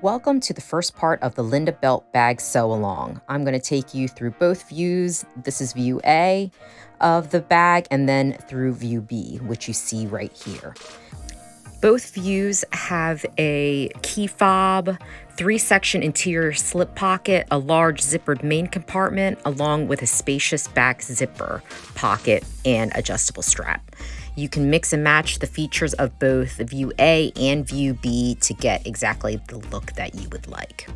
Welcome to the first part of the Linda Belt Bag Sew Along. I'm going to take you through both views. This is view A of the bag, and then through view B, which you see right here. Both views have a key fob, 3-section interior slip pocket, a large zippered main compartment, along with a spacious back zipper pocket and adjustable strap. You can mix and match the features of both view A and view B to get exactly the look that you would like.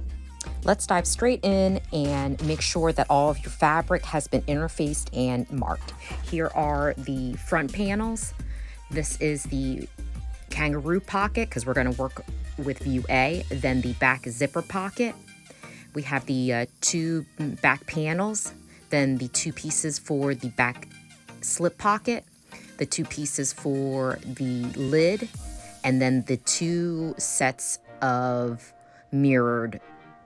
Let's dive straight in and make sure that all of your fabric has been interfaced and marked. Here are the front panels. This is the kangaroo pocket because we're going to work with view A, then the back zipper pocket. We have the two back panels, then the 2 pieces for the back slip pocket, the 2 pieces for the lid, and then the 2 sets of mirrored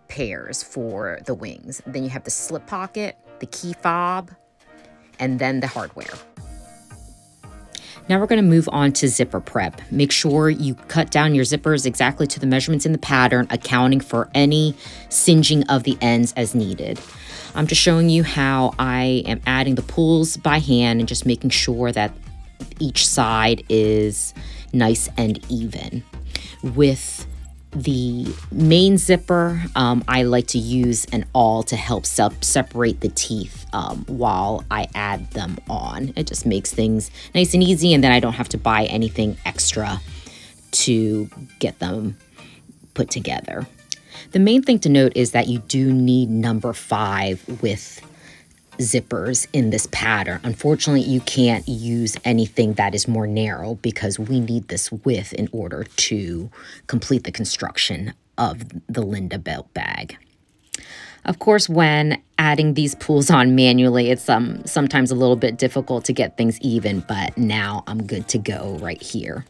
pairs for the wings. Then you have the slip pocket, the key fob, and then the hardware. Now we're going to move on to zipper prep. Make sure you cut down your zippers exactly to the measurements in the pattern, accounting for any singeing of the ends as needed. I'm just showing you how I am adding the pulls by hand and just making sure that each side is nice and even. With the main zipper, I like to use an awl to help separate the teeth while I add them on. It just makes things nice and easy, and then I don't have to buy anything extra to get them put together. The main thing to note is that you do need number 5 with zippers in this pattern. Unfortunately, you can't use anything that is more narrow because we need this width in order to complete the construction of the Linda Belt bag. Of course, when adding these pulls on manually, it's sometimes a little bit difficult to get things even, but now I'm good to go right here.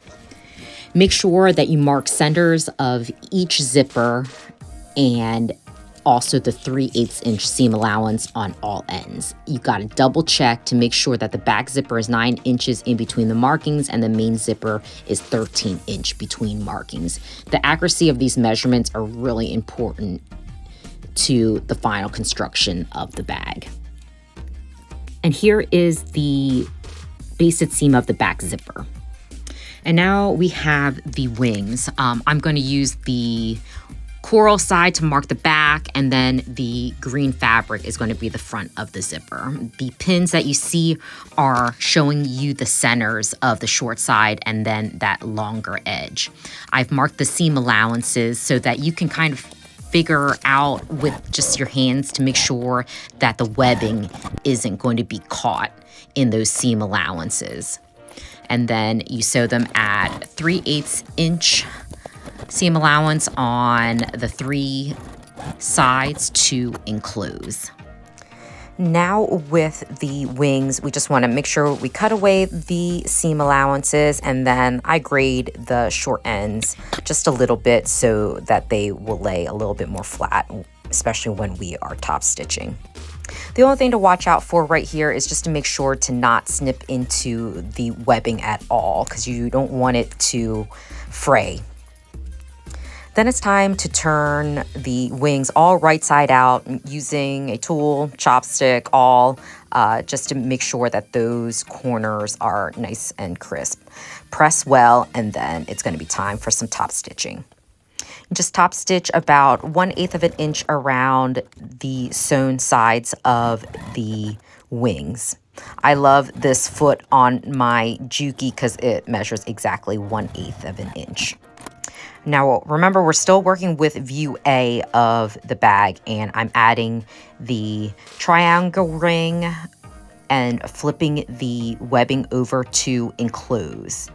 Make sure that you mark centers of each zipper and also the 3/8 inch seam allowance on all ends. You got to double check to make sure that the back zipper is 9 inches in between the markings and the main zipper is 13 inch between markings. The accuracy of these measurements are really important to the final construction of the bag. And here is the basted seam of the back zipper. And now we have the wings. I'm going to use the coral side to mark the back, and then the green fabric is going to be the front of the zipper. The pins that you see are showing you the centers of the short side and then that longer edge. I've marked the seam allowances so that you can kind of figure out with just your hands to make sure that the webbing isn't going to be caught in those seam allowances. And then you sew them at 3/8 inch seam allowance on the 3 sides to enclose. Now with the wings, we just want to make sure we cut away the seam allowances, and then I grade the short ends just a little bit so that they will lay a little bit more flat, especially when we are top stitching. The only thing to watch out for right here is just to make sure to not snip into the webbing at all, because you don't want it to fray. Then it's time to turn the wings all right side out using a tool, chopstick, awl, just to make sure that those corners are nice and crisp. Press well, and then it's going to be time for some top stitching. Just top stitch about 1/8 of an inch around the sewn sides of the wings. I love this foot on my Juki because it measures exactly 1/8 of an inch. Now, remember, we're still working with view A of the bag, and I'm adding the triangle ring and flipping the webbing over to enclose.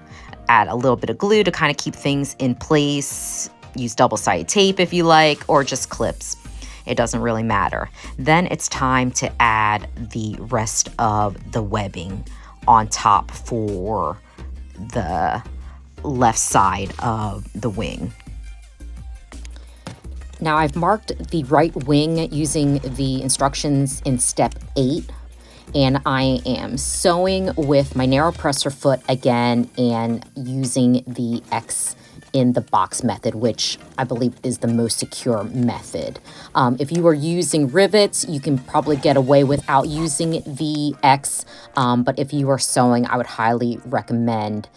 Add a little bit of glue to kind of keep things in place. Use double-sided tape if you like, or just clips. It doesn't really matter. Then it's time to add the rest of the webbing on top for the left side of the wing. Now I've marked the right wing using the instructions in step 8, and I am sewing with my narrow presser foot again and using the X in the box method, which I believe is the most secure method. If you are using rivets, you can probably get away without using the X, but if you are sewing, I would highly recommend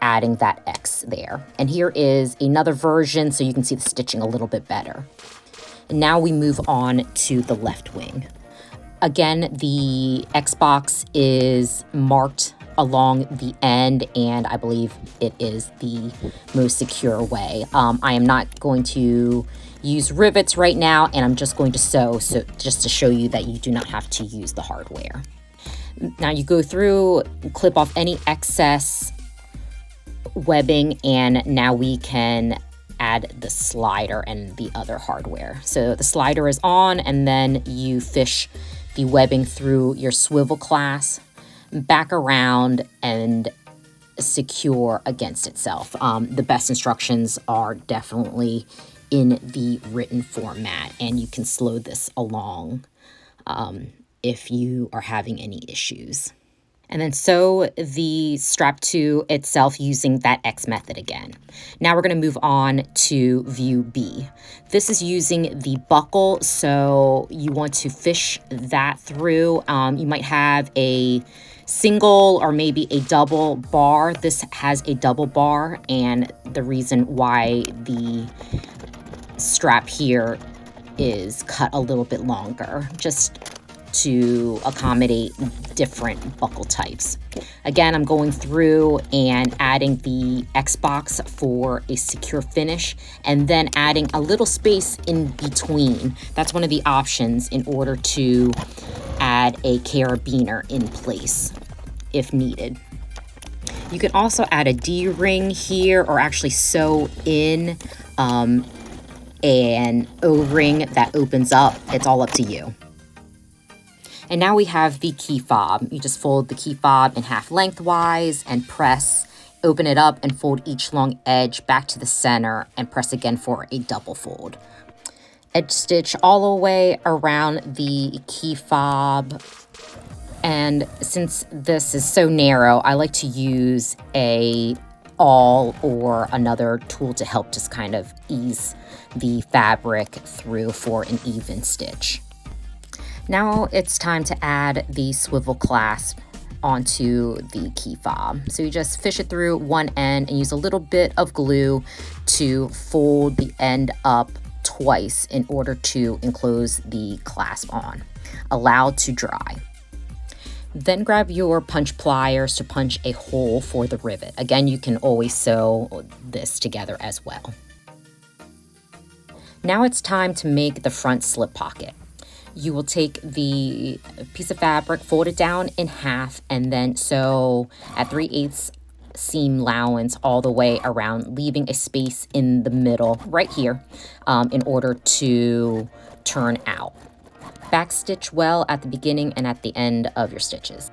adding that X there. And here is another version so you can see the stitching a little bit better. And now we move on to the left wing. Again, the X box is marked along the end, and I believe it is the most secure way. I am not going to use rivets right now, and I'm just going to sew, so just to show you that you do not have to use the hardware. Now you go through, clip off any excess webbing, and now we can add the slider and the other hardware. So the slider is on, and then you fish the webbing through your swivel clasp, back around, and secure against itself. The best instructions are definitely in the written format, and you can slow this along if you are having any issues. And then sew the strap to itself using that X method again. Now we're going to move on to view B. This is using the buckle, so you want to fish that through. You might have a single or maybe a double bar. This has a double bar, and the reason why the strap here is cut a little bit longer, just to accommodate different buckle types. Again, I'm going through and adding the X box for a secure finish, and then adding a little space in between. That's one of the options in order to add a carabiner in place if needed. You can also add a D-ring here, or actually sew in an O-ring that opens up. It's all up to you. And now we have the key fob. You just fold the key fob in half lengthwise and press, open it up and fold each long edge back to the center and press again for a double fold. Edge stitch all the way around the key fob. And since this is so narrow, I like to use a awl or another tool to help just kind of ease the fabric through for an even stitch. Now it's time to add the swivel clasp onto the key fob. So you just fish it through one end and use a little bit of glue to fold the end up twice in order to enclose the clasp on. Allow to dry. Then grab your punch pliers to punch a hole for the rivet. Again, you can always sew this together as well. Now it's time to make the front slip pocket. You will take the piece of fabric, fold it down in half, and then sew at 3/8 seam allowance all the way around, leaving a space in the middle right here in order to turn out. Backstitch well at the beginning and at the end of your stitches.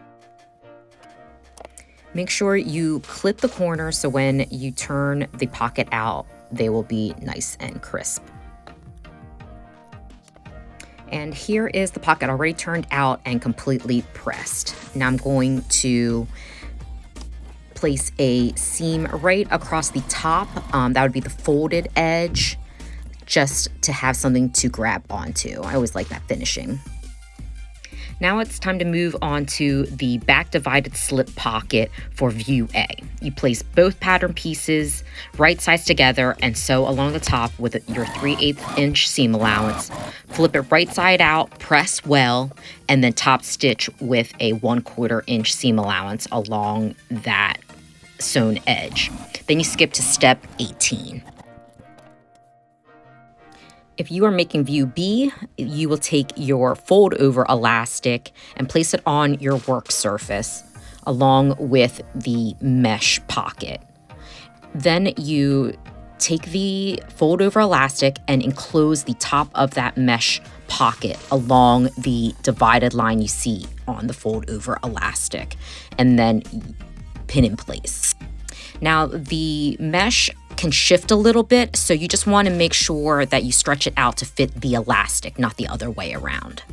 Make sure you clip the corners so when you turn the pocket out, they will be nice and crisp. And here is the pocket already turned out and completely pressed. Now I'm going to place a seam right across the top. That would be the folded edge, just to have something to grab onto. I always like that finishing. Now it's time to move on to the back divided slip pocket for view A. You place both pattern pieces right sides together and sew along the top with your 3/8 inch seam allowance. Flip it right side out, press well, and then top stitch with a 1/4 inch seam allowance along that sewn edge. Then you skip to step 18. If you are making view B, you will take your fold over elastic and place it on your work surface along with the mesh pocket. Then you take the fold over elastic and enclose the top of that mesh pocket along the divided line you see on the fold over elastic, and then pin in place. Now the mesh can shift a little bit, so you just want to make sure that you stretch it out to fit the elastic, not the other way around.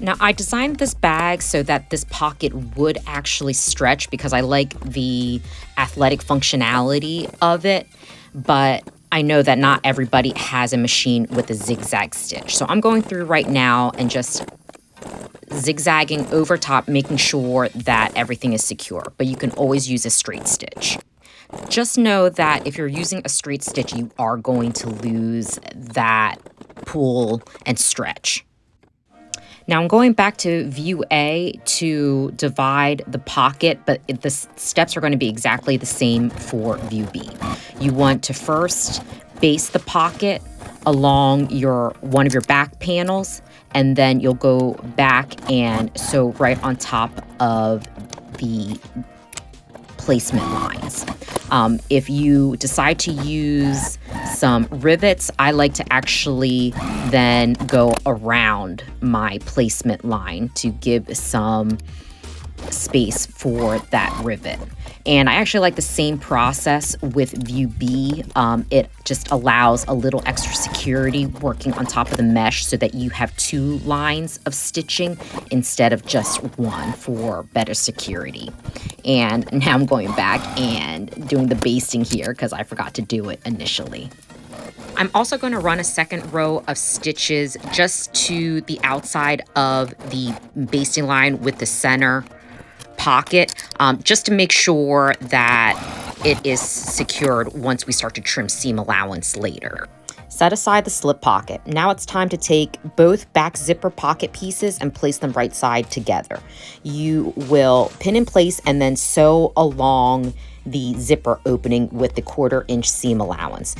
Now I designed this bag so that this pocket would actually stretch because I like the athletic functionality of it. but I know that not everybody has a machine with a zigzag stitch. So I'm going through right now and just zigzagging over top, making sure that everything is secure, but you can always use a straight stitch. Just know that if you're using a straight stitch, you are going to lose that pull and stretch. Now I'm going back to view A to divide the pocket, but the steps are going to be exactly the same for view B. You want to first baste the pocket along one of your back panels, and then you'll go back and sew right on top of the placement lines. If you decide to use some rivets, I like to actually then go around my placement line to give some space for that rivet. And I actually like the same process with view B. It just allows a little extra security working on top of the mesh so that you have two lines of stitching instead of just one for better security. And now I'm going back and doing the basting here because I forgot to do it initially. I'm also going to run a second row of stitches just to the outside of the basting line with the center pocket, just to make sure that it is secured once we start to trim seam allowance later. Set aside the slip pocket. Now it's time to take both back zipper pocket pieces and place them right side together. You will pin in place and then sew along the zipper opening with the 1/4 inch seam allowance.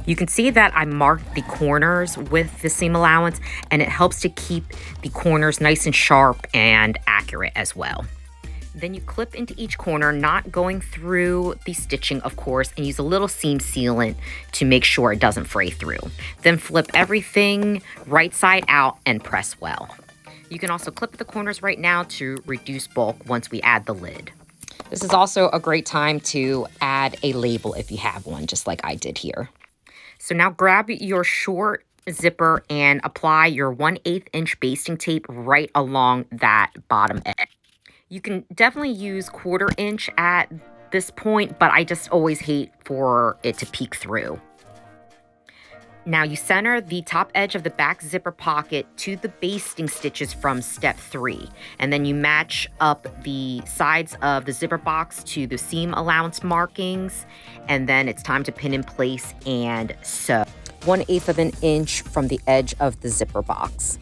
You can see that I marked the corners with the seam allowance, and it helps to keep the corners nice and sharp and accurate as well. Then you clip into each corner, not going through the stitching, of course, and use a little seam sealant to make sure it doesn't fray through. Then flip everything right side out and press well. You can also clip the corners right now to reduce bulk once we add the lid. This is also a great time to add a label if you have one, just like I did here. So now grab your short zipper and apply your 1/8 inch basting tape right along that bottom edge. You can definitely use 1/4 inch at this point, but I just always hate for it to peek through. Now you center the top edge of the back zipper pocket to the basting stitches from step 3, and then you match up the sides of the zipper box to the seam allowance markings, and then it's time to pin in place and sew 1/8 of an inch from the edge of the zipper box.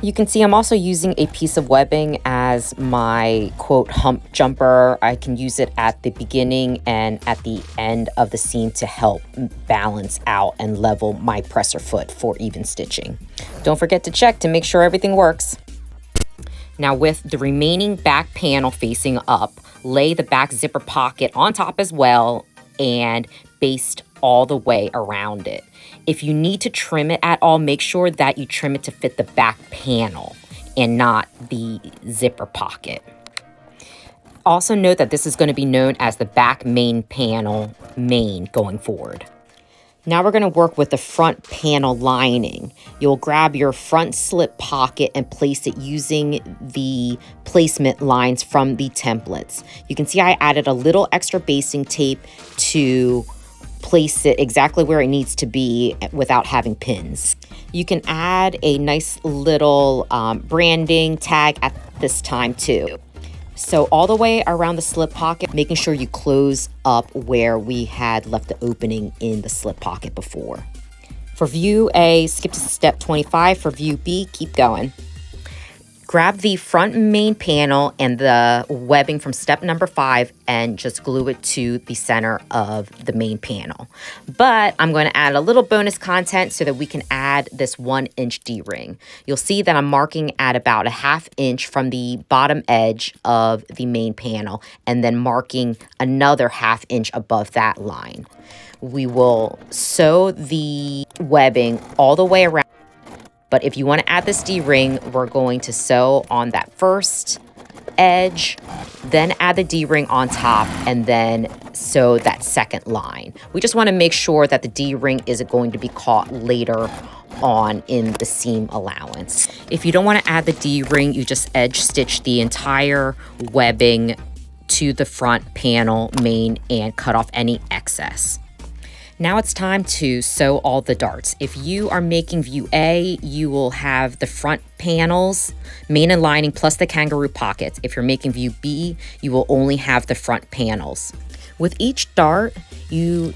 You can see I'm also using a piece of webbing as my quote hump jumper. I can use it at the beginning and at the end of the seam to help balance out and level my presser foot for even stitching. Don't forget to check to make sure everything works. Now with the remaining back panel facing up, lay the back zipper pocket on top as well and baste all the way around it. If you need to trim it at all, make sure that you trim it to fit the back panel and not the zipper pocket. Also note that this is going to be known as the back main panel going forward. Now we're going to work with the front panel lining. You'll grab your front slip pocket and place it using the placement lines from the templates. You can see I added a little extra basting tape to place it exactly where it needs to be without having pins. You can add a nice little branding tag at this time too. So all the way around the slip pocket, making sure you close up where we had left the opening in the slip pocket before. For view A, skip to step 25. For view B, keep going. Grab the front main panel and the webbing from step number 5 and just glue it to the center of the main panel. But I'm going to add a little bonus content so that we can add this 1-inch D-ring. You'll see that I'm marking at about a 1/2 inch from the bottom edge of the main panel and then marking another 1/2 inch above that line. We will sew the webbing all the way around. But if you want to add this D-ring, we're going to sew on that first edge, then add the D-ring on top, and then sew that second line. We just want to make sure that the D-ring isn't going to be caught later on in the seam allowance. If you don't want to add the D-ring, you just edge stitch the entire webbing to the front panel main and cut off any excess. Now it's time to sew all the darts. If you are making view A, you will have the front panels, main and lining, plus the kangaroo pockets. If you're making view B, you will only have the front panels. With each dart, you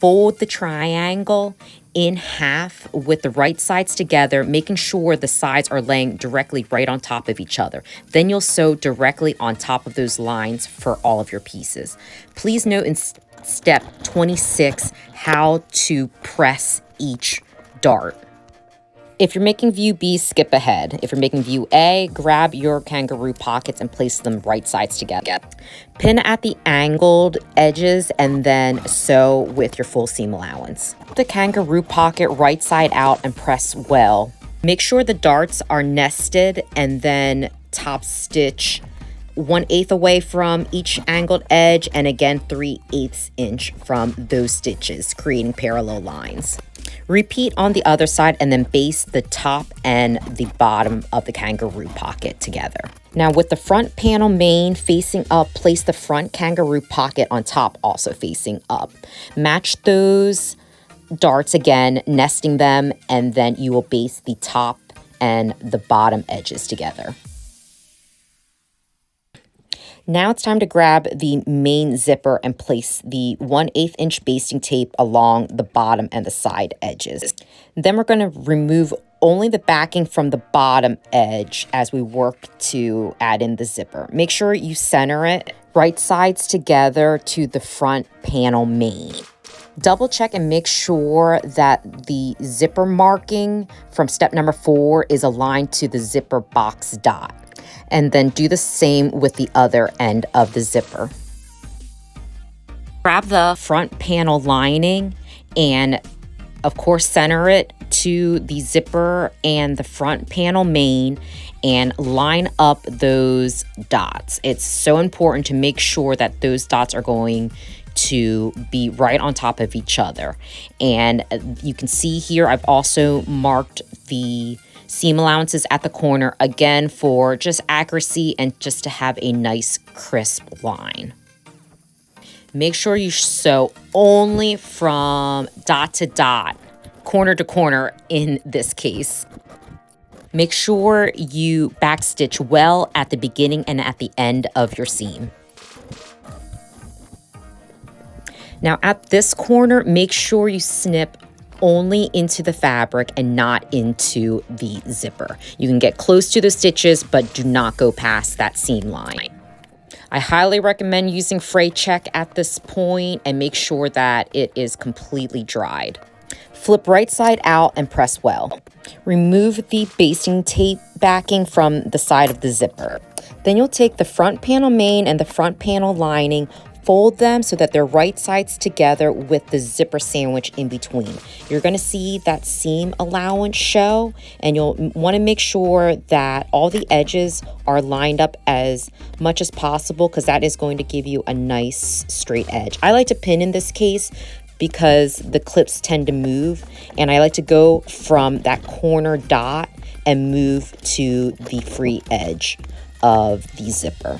fold the triangle in half with the right sides together, making sure the sides are laying directly right on top of each other. Then you'll sew directly on top of those lines for all of your pieces. Please note in step 26 how to press each dart. If you're making view B, skip ahead. If you're making view A, grab your kangaroo pockets and place them right sides together. Pin at the angled edges and then sew with your full seam allowance. The kangaroo pocket right side out and press well. Make sure the darts are nested and then top stitch 1/8 away from each angled edge and again 3/8 inch from those stitches, creating parallel lines. Repeat on the other side and then baste the top and the bottom of the kangaroo pocket together. Now with the front panel main facing up, place the front kangaroo pocket on top, also facing up. Match those darts again, nesting them, and then you will baste the top and the bottom edges together. Now it's time to grab the main zipper and place the 1/8 inch basting tape along the bottom and the side edges. Then we're going to remove only the backing from the bottom edge as we work to add in the zipper. Make sure you center it right sides together to the front panel main. Double check and make sure that the zipper marking from step number 4 is aligned to the zipper box dot. And then do the same with the other end of the zipper. Grab the front panel lining and of course center it to the zipper and the front panel main and line up those dots. It's so important to make sure that those dots are going to be right on top of each other. And you can see here I've also marked the seam allowances at the corner, again for just accuracy and just to have a nice crisp line. Make sure you sew only from dot to dot, corner to corner in this case. Make sure you backstitch well at the beginning and at the end of your seam. Now at this corner, make sure you snip only into the fabric and not into the zipper. You can get close to the stitches, but do not go past that seam line. I highly recommend using fray check at this point and make sure that it is completely dried. Flip right side out and press well. Remove the basting tape backing from the side of the zipper. Then you'll take the front panel main and the front panel lining, fold them so that they're right sides together with the zipper sandwich in between. You're going to see that seam allowance show, and you'll want to make sure that all the edges are lined up as much as possible because that is going to give you a nice straight edge. I like to pin in this case because the clips tend to move, and I like to go from that corner dot and move to the free edge of the zipper.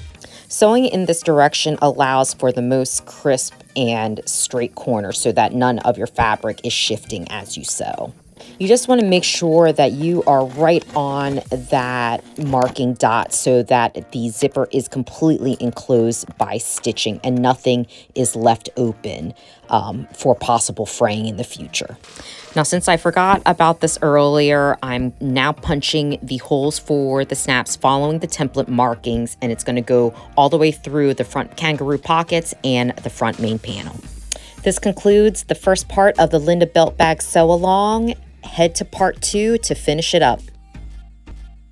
Sewing in this direction allows for the most crisp and straight corner so that none of your fabric is shifting as you sew. You just want to make sure that you are right on that marking dot so that the zipper is completely enclosed by stitching and nothing is left open for possible fraying in the future. Now, since I forgot about this earlier, I'm now punching the holes for the snaps following the template markings, and it's going to go all the way through the front kangaroo pockets and the front main panel. This concludes the first part of the Linda Belt Bag sew along. Head to part 2 to finish it up.